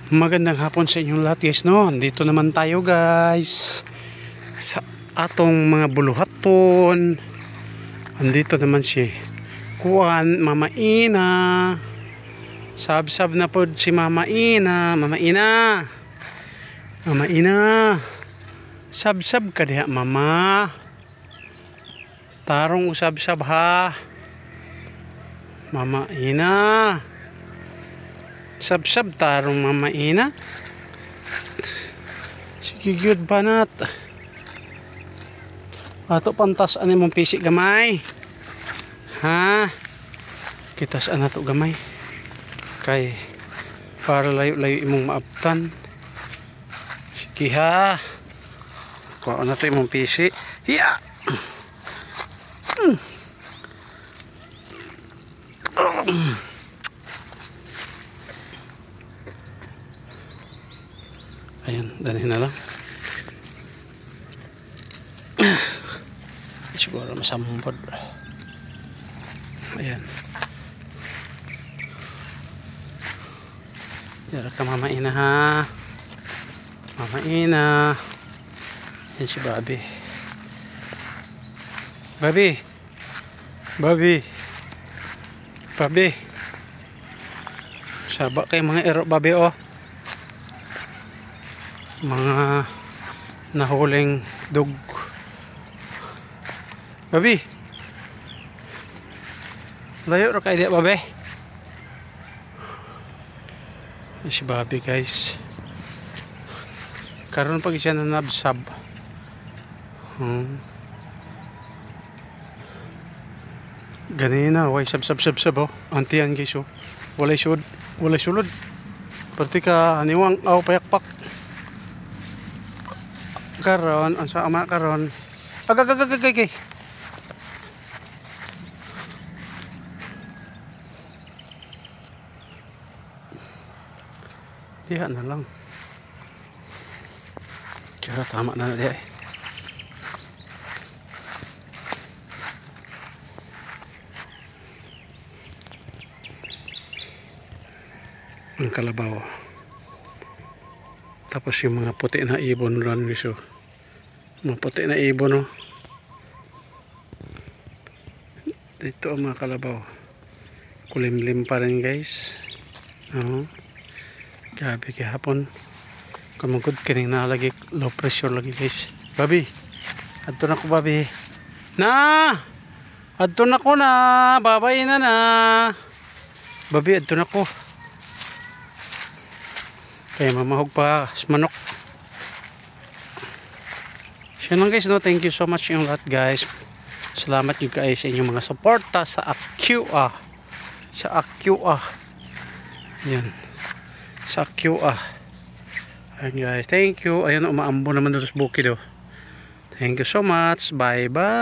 Magandang hapon sa inyong lahat guys, no? Dito naman tayo guys sa atong mga buluhaton. Andito naman si Kuan, Mama Ina. Sab-sab na po si Mama Ina. Mama Ina. Mama Ina. Sab-sab ka diha Mama. Tarong usab-sab ha. Mama Ina. Sab-sab tarong Mama Ina. Sige gyud banat. Ato pantas ani mong pisik gamay. Ha? Kitas ana to gamay. Kay para layo-layo imong maabtan. Sige ha. Kuha na to imong pisik. Hiya. Ayan, dalhin na lang. Siguro masambod. Ayan. Dara ka Mama Ina ha. Mama Ina. Yan si Bobby. Bobby. Bobby. Bobby. Saba kay mga ero Bobby oh. Mga nahuling dug. Babi. Layo ra kay di Babi. Si Babi guys. Karon pag siya nanabsab. Ganina way sab oh. Antian guys oh. Walay sud, walay sulod. Perti ka aniwang aw payakpak. Karon ansa ama karon agagagagagay diha na lang kaya tama na diha ang kalabaw. Tapos yung mga puti na ibon ron guys. Mga puti na ibon no. Dito ang mga kalabaw. Kulimlim pa rin guys. Grabe kahapon. Kamagod kining na lagi low pressure lagi guys. Babi. Adto na ko Babi. Na! Adto na ko na. Babay na na. Babi adto na ko. Kaya mamahog pa manok. So lang guys no, thank you so much yung lahat guys. Salamat yung guys sa inyong mga suporta sa Aqua. Sa Aqua. Yan. Sa Aqua. Ayan guys, thank you. Ayun umaambo naman doon sa bukid oh. Thank you so much. Bye bye.